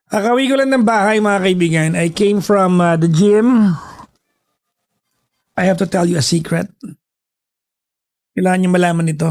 Kakauwi ko lang ng bahay mga kaibigan. I came from the gym. I have to tell you a secret. Kailangan niyo malaman ito.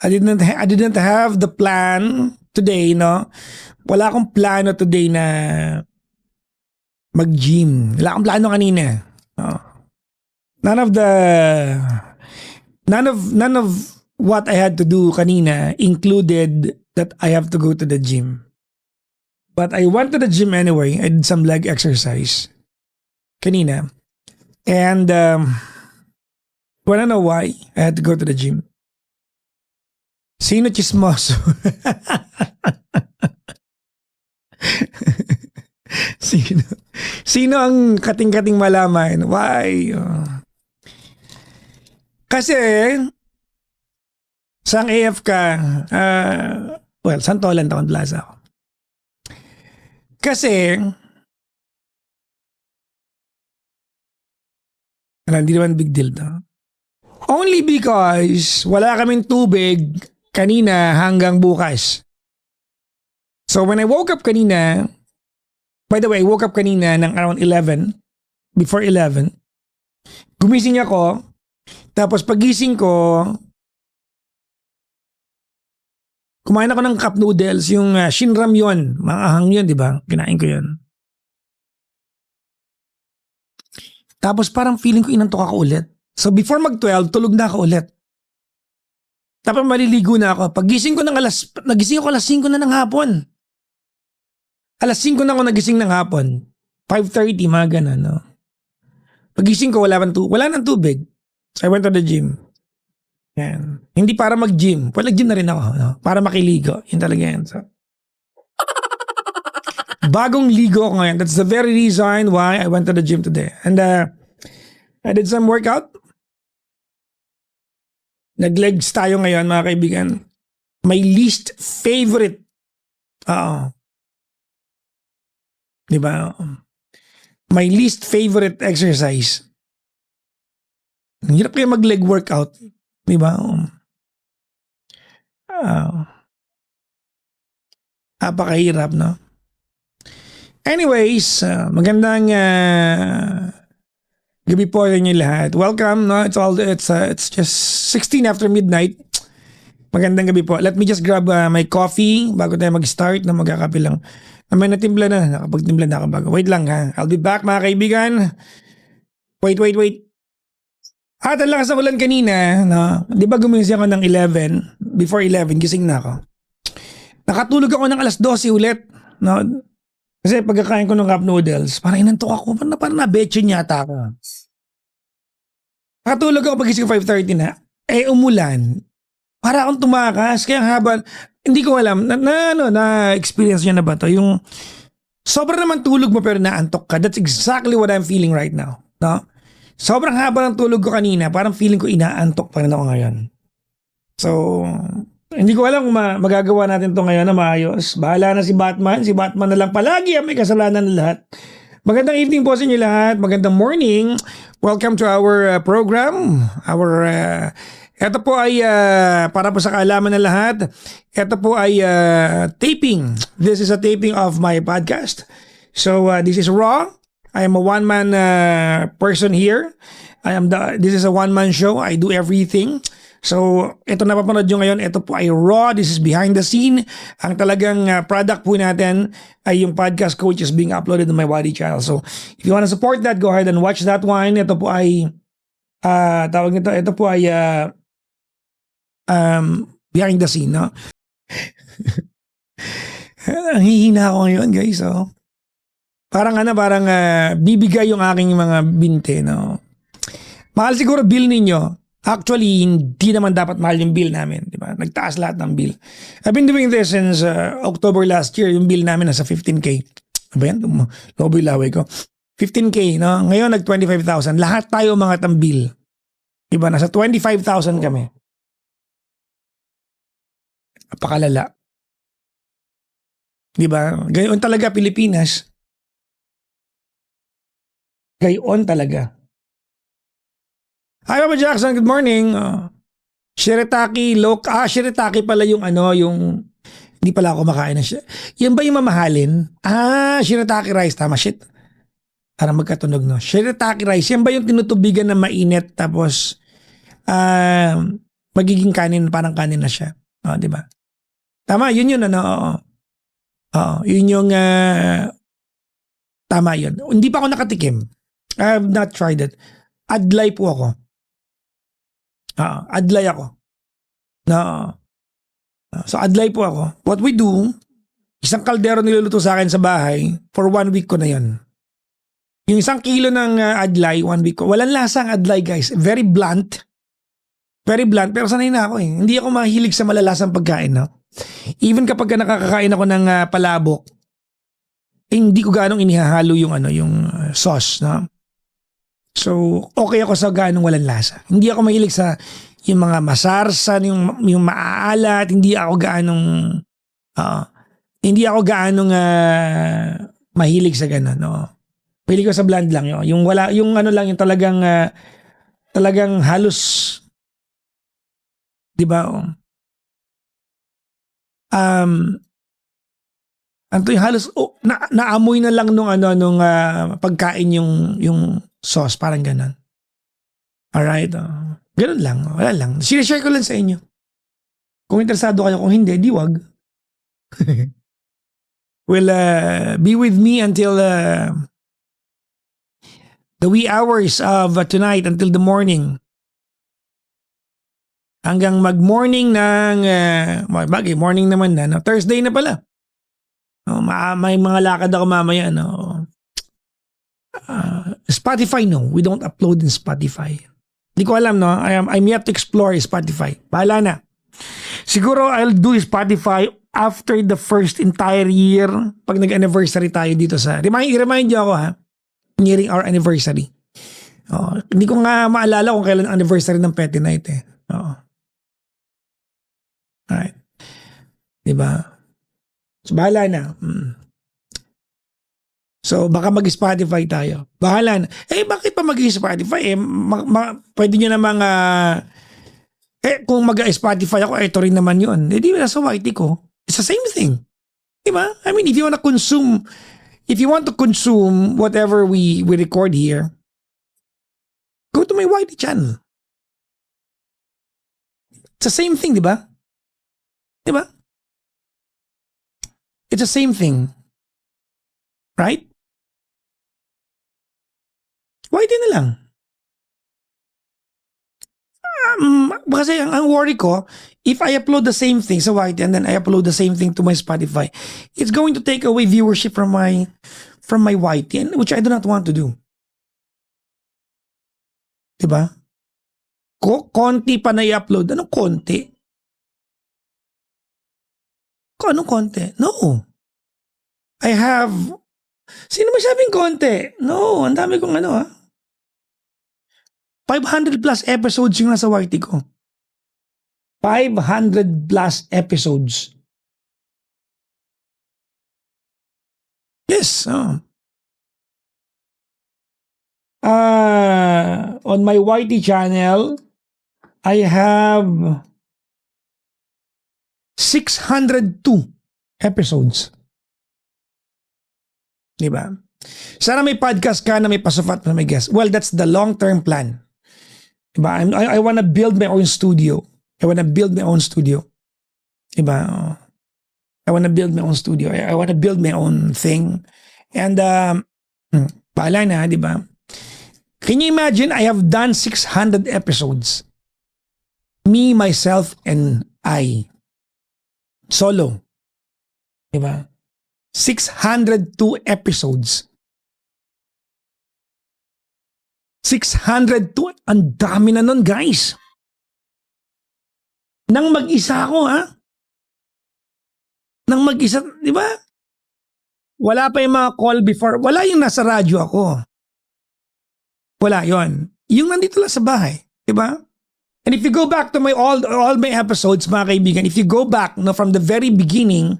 I didn't have the plan today, no? Wala akong plano today na mag-gym. Wala akong plano kanina. No? None of what I had to do kanina included that I have to go to the gym. But I went to the gym anyway. I did some leg exercise kanina. And wanna know why I had to go to the gym? Sino chismoso? Sino? Sino ang kating-kating malaman? Why? Kasi, sang AF ka, Santolan Town Plaza ako. Kasi, hindi naman big deal to. Only because wala kaming tubig kanina hanggang bukas. So when I woke up kanina, by the way, I woke up kanina ng around 11, before 11. Gumising ako, tapos pagising ko, kumain ako ng cup noodles, yung Shinram yun, maahang yun, di ba? Kinain ko yun. Tapos parang feeling ko inantok ako ulit. So before mag-12, tulog na ako ulit. Tapos maliligo na ako. Pagising ko nagising ako alas 5 na ng hapon. Alas 5 na ako nagising ng hapon. 5:30, mga ganun, no? Pagising ko, wala nang tubig. So I went to the gym. Yan. Hindi para mag-gym. Well, nag-gym na rin ako, no? Para makiligo. Yun talaga yan. So, bagong ligo ako ngayon. That's the very reason why I went to the gym today. And I did some workout. Nag-legs tayo ngayon, mga kaibigan. My least favorite. Diba? My least favorite exercise. Ang hirap kaya mag-leg workout. Diba? Napakahirap, no? Anyways, magandang gabi po sa inyo lahat. Welcome, no? It's just 16 after midnight. Magandang gabi po. Let me just grab my coffee bago tayo mag-start na magkakape lang. May natimpla na. Nakapagtimpla na ako bago. Wait lang ha. I'll be back mga kaibigan. Wait. Ang lakas ng ulan kanina, no? Di ba gumising ako ng 11? Before 11, gising na ako. Nakatulog ako ng alas 12 ulit, no? Kasi pagkakain ko ng cup noodles, parang inantok ako. Parang na-betchin yata ako. Nakatulog ako pagising ko 5:30 na. Umulan. Para akong tumakas. Kaya habang, hindi ko alam, na-experience nyo na ba to? Yung sobrang naman tulog mo pero naantok ka. That's exactly what I'm feeling right now. No? Sobrang haba ng tulog ko kanina. Parang feeling ko inaantok pa rin ako ngayon. So, hindi ko alam kung magagawa natin to ngayon na maayos. Bahala na si Batman. Si Batman na lang palagi ang may kasalanan ng lahat. Magandang evening po sa inyo lahat. Magandang morning. Welcome to our program. Ito po ay para po sa kaalaman ng lahat. Ito po ay taping. This is a taping of my podcast. So this is Raw. I am a one-man person here. This is a one-man show. I do everything. So, ito na papanood nyo ngayon, ito po ay Raw. This is behind the scene. Ang talagang product po natin ay yung podcast ko which is being uploaded on my Wadi channel. So, if you want to support that, go ahead and watch that one. Ito po ay, ito po ay behind the scene, no? Ang hihina ako ngayon, guys, oh. Parang bibigay yung aking mga binte, no? Mahal siguro bill ninyo. Actually, hindi naman dapat mahal yung bill namin, di ba? Nagtaas lahat ng bill. I've been doing this since October last year. Yung bill namin nasa 15K. Ano ba yan? Lobo yung laway ko. 15K, no? Ngayon, nag-25,000. Lahat tayo mga bill. Di ba? Nasa 25,000 kami. Napakalala. Di ba? Gayon talaga, Pilipinas. Gayon talaga. Hi, Papa Jackson. Good morning. Shirataki pala yung Hindi pala ako kumakain ng yan ba yung mamahalin? Shirataki rice. Tama, shit. Parang magkatunog, no? Shirataki rice. Yan ba yung tinutubigan na mainit tapos magiging kanin, parang kanin na siya. Di ba? Tama, yun ano. Oo, yun yung tama yun. Hindi pa ako nakatikim. I have not tried it. Adlay po ako. Adlay ako. So adlay po ako. What we do, isang kaldero niluluto sa akin sa bahay, for 1 week ko na yun. Yung 1 kilo ng adlay, 1 week ko. Walang lasang adlay, guys. Very blunt. Very blunt, pero sanay na ako eh. Hindi ako mahilig sa malalasang pagkain, no? Even kapag nakakakain ako ng palabok, hindi ko gaanong inihahalo yung sauce, no? So, okay ako sa gaanong walang lasa. Hindi ako mahilig sa yung mga masarsan, yung maaalat, hindi ako gaanong mahilig sa ganun, no? Mahilig ko sa bland lang yun. Yung wala, yung lang, yung talagang halos, di ba? Yung halos naamoy na lang nung pagkain yung sauce, parang ganun. Alright. Ganun lang. Wala lang. Sinishare ko lang sa inyo. Kung interesado kayo, kung hindi, di wag. Will be with me until the wee hours of tonight, until the morning. Hanggang mag-morning ng bagay, morning naman na. No? Thursday na pala. May mga lakad ako mamaya. No? Spotify, no. We don't upload in Spotify. Hindi ko alam, no? I'm yet to explore Spotify. Bahala na. Siguro I'll do Spotify after the first entire year pag nag-anniversary tayo dito sa... I-remind niyo ako, ha? Nearing our anniversary. Hindi ko nga maalala kung kailan anniversary ng Petty Night, eh. Alright. Diba? So, bahala na. So, baka mag-Spotify tayo. Bahala na. Bakit pa mag-Spotify? Pwede nyo namang, kung mag-Spotify ako, ito rin naman yun. Di ba, sa YT ko, it's the same thing. Diba? I mean, if you want to consume whatever we record here, go to my YT channel. It's the same thing, diba? Diba? It's the same thing. Right? Why din na lang? Kasi ang worry ko, if I upload the same thing sa YT and then I upload the same thing to my Spotify, it's going to take away viewership from my YT, which I do not want to do. Diba? Konti pa na i-upload. Anong konti? Anong konti? No. I have... Sino masabing konti? No, ang dami kong 500 plus episodes yung nasa YT ko. 500 plus episodes. Yes. On my YT channel, I have 602 episodes. Diba? Sana may podcast ka na may pasufat na may guest. Well, that's the long-term plan. Diba? I want to build my own studio. I want to build my own studio. Diba? I want to build my own studio. I want to build my own thing. And, bahala na, diba? Can you imagine, I have done 600 episodes. Me, myself, and I. Solo. Diba? 602 episodes. 602. Ang dami na nun, guys. Nang mag-isa ako, ha? Nang mag-isa, di ba? Wala pa yung mga call before. Wala yung nasa radyo ako. Wala yon. Yung nandito lang sa bahay. Di ba? And if you go back to all my episodes, mga kaibigan, if you go back from the very beginning,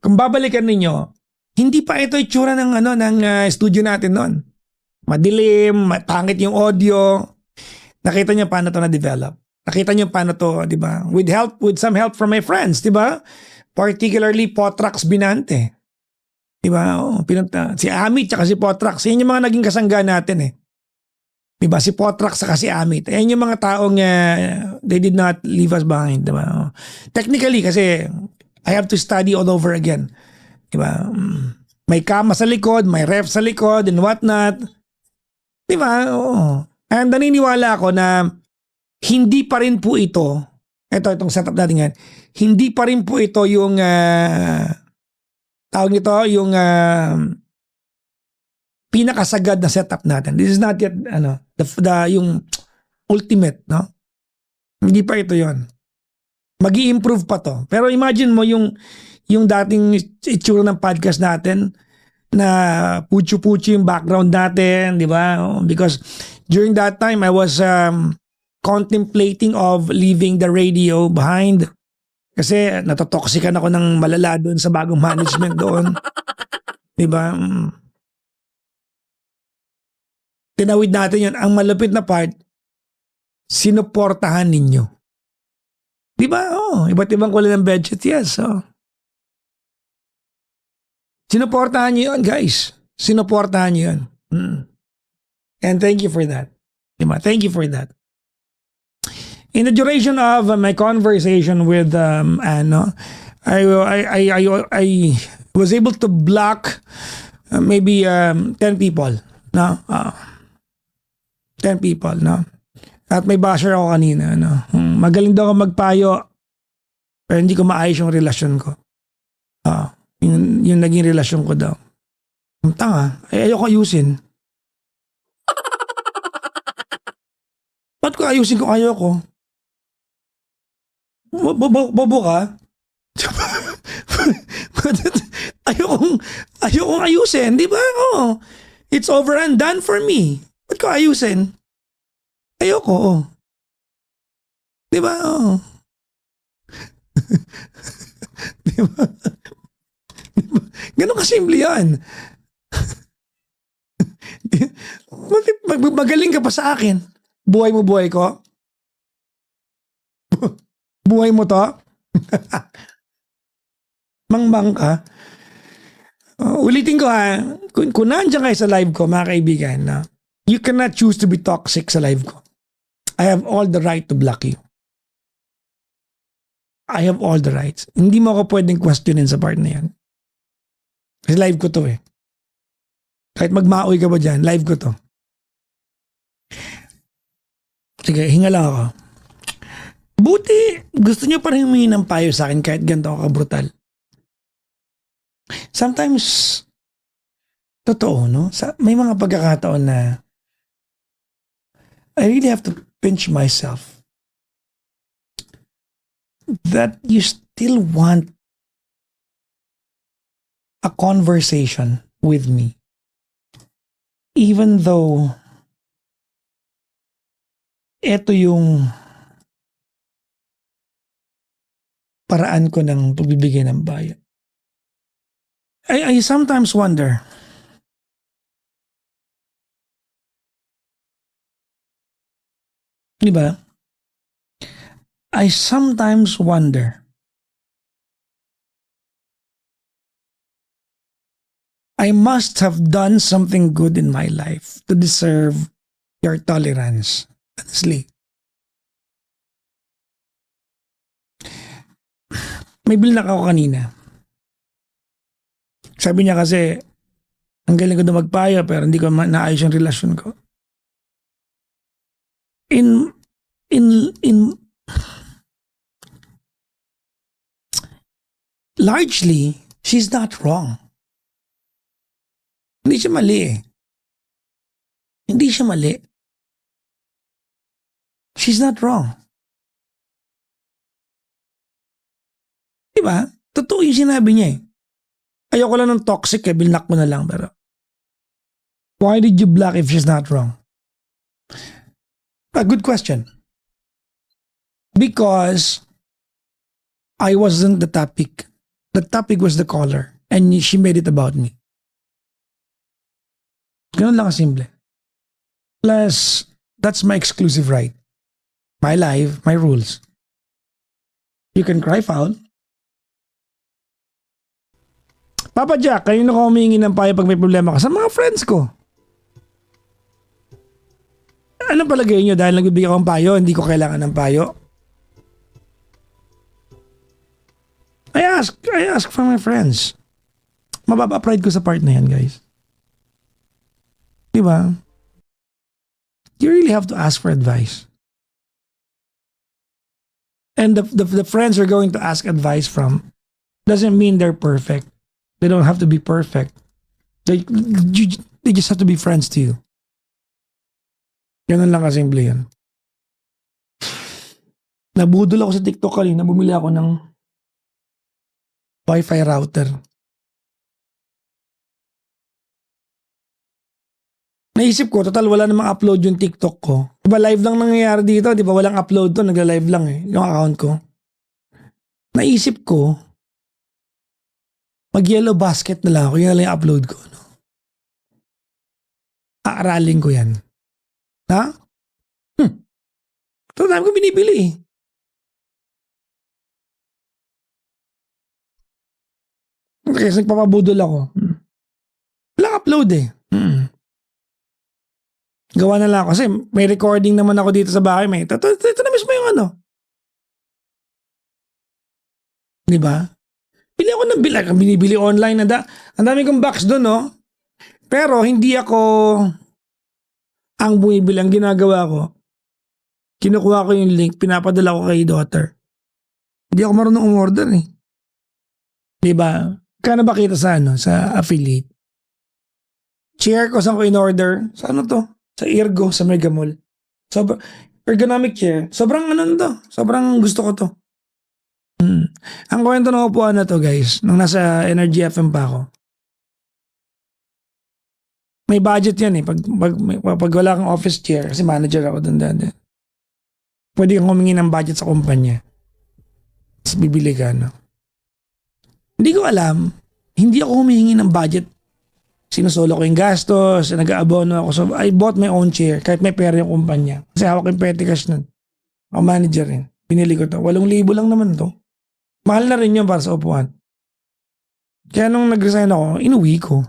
kung babalikan ninyo, hindi pa ito itsura ng studio natin noon. Madilim, pangit yung audio. Nakita niyo paano to na-develop. Nakita niyo paano to, 'di ba? With some help from my friends, 'di ba? Particularly Potrax Binante. Diba? Oh, pinunta. Si Amit tsaka si Potrax. Yan yung mga naging kasangga natin eh. Diba? Si Potrax saka si Amit. Yan yung mga taong they did not leave us behind. Diba? Oh. Technically kasi I have to study all over again. Diba? May kama sa likod, may ref sa likod and whatnot. Diba? Oo. And naniniwala ako na hindi pa rin po itong setup natin yan, hindi pa rin po ito yung tawag nito, yung pinakasagad na setup natin. This is not yet yung ultimate, no? Hindi pa ito yon. Magi-improve pa to. Pero imagine mo yung dating itsura ng podcast natin na putyo-putyo yung background natin, di ba? Because during that time I was contemplating of leaving the radio behind kasi natotoxican ako ng malala doon sa bagong management doon. Di ba? Tinawid natin yun. Ang malapit na part, sinuportahan ninyo. Di ba? Oh, iba't ibang kulay ng budget, yes. Oh. Sinuportahan nyo yun, guys. Sinuportahan nyo yun. And thank you for that. Di ba? Thank you for that. In the duration of my conversation with Anno, I was able to block maybe 10 people, no? 10 people, no? At may basher ako kanina, no? Magaling daw ako magpayo, pero hindi ko maayos yung relasyon ko. Yung naging relasyon ko daw. Ang tanga, ayoko ayusin. Ba't ko ayusin kung ayoko? Bobo ka? ayokong ayusin, di ba? Oh, it's over and done for me. Ba't ko ayusin? Ayoko, oh. Di ba? Oh. Di ba? Ganun kasimple yan. Magaling ka pa sa akin. Buhay mo buhay ko. Buhay mo to? Mangmang ka? Ulitin ko ha, kung nandiyan kayo sa live ko, mga kaibigan, na you cannot choose to be toxic sa live ko. I have all the right to block you. I have all the rights. Hindi mo ako pwedeng questionin sa part na yan. Kasi live ko to eh. Kahit magmaoy ka ba dyan, live ko to. Sige, hinga lang ako. Buti, gusto nyo pa rin humingi ng payo sa akin kahit ganito ako kabrutal. Sometimes, totoo, no? May mga pagkakataon na I really have to pinch myself that you still want a conversation with me. Even though ito yung paraan ko ng pagbibigay ng bayan. I sometimes wonder, di ba? I sometimes wonder, I must have done something good in my life to deserve your tolerance. Honestly. May bilnak ako kanina. Sabi niya kasi, ang galing ko na magpayo pero hindi ko naayos yung relasyon ko. Largely, she's not wrong. Hindi siya mali eh. Hindi siya mali. She's not wrong. Diba? Totoo yung sinabi niya eh. Ayoko lang ng toxic eh, bilnak mo na lang. Pero why did you block if she's not wrong? A good question. Because I wasn't the topic. The topic was the caller. And she made it about me. Ganun lang kasimple. Plus, that's my exclusive right. My life, my rules. You can cry foul. Papa Jack, kayo na ko humingi ng payo pag may problema ka sa mga friends ko. Anong palagay nyo dahil nagbibigay ako ng payo, hindi ko kailangan ng payo? I ask from my friends. Mababa pride ko sa part na yan, guys. Diba? You really have to ask for advice. And the friends you're going to ask advice from doesn't mean they're perfect. They don't have to be perfect. They just have to be friends to you. Ganun lang kasimple yan. Nabudol ako sa TikTok kanina. Bumili ako ng Wi-Fi router. Naisip ko, total wala namang upload yung TikTok ko. Diba live lang nangyayari dito? Diba walang upload to? Nagla-live lang yung account ko. Naisip ko, mag-yellow basket na lang ako. Yun na lang yung upload ko. No? Aaralin ko yan. Ha? Ito dami ko binibili. Kasi nagpapabudol ako. Walang upload eh. Gawa na lang ako. Kasi may recording naman ako dito sa bahay. Ito na mismo yung ano. Diba? Bili ako ng bilag. Binibili online na ang dami kong box doon, no? Pero hindi ako ang bumibili. Ang ginagawa ko, kinukuha ko yung link, pinapadala ko kay daughter. Hindi ako marunong umorder eh. Diba? Kano ba kita sa sa affiliate? Chair ko saan ko in-order? Sa ano to? Sa Ergo, sa Mega Mall. Ergonomic chair. Sobrang sobrang gusto ko to. Ang kwento ng upuan na to, guys, nung nasa Energy FM pa ako. May budget yan eh. Pag wala kang office chair, kasi manager ako doon dati. Pwede kang humingi ng budget sa kumpanya. Tapos bibili ka, no? Hindi ko alam. Hindi ako humihingi ng budget. Sinusolo ko yung gastos, nag-aabono ako. So, I bought my own chair kahit may pera yung kumpanya. Kasi hawak yung petty cash nun. Ako manager rin. Binili ko to. 8,000 lang naman to. Mahal na rin yun para sa upuan. Kaya nung nag-resign ako, inuwi ko.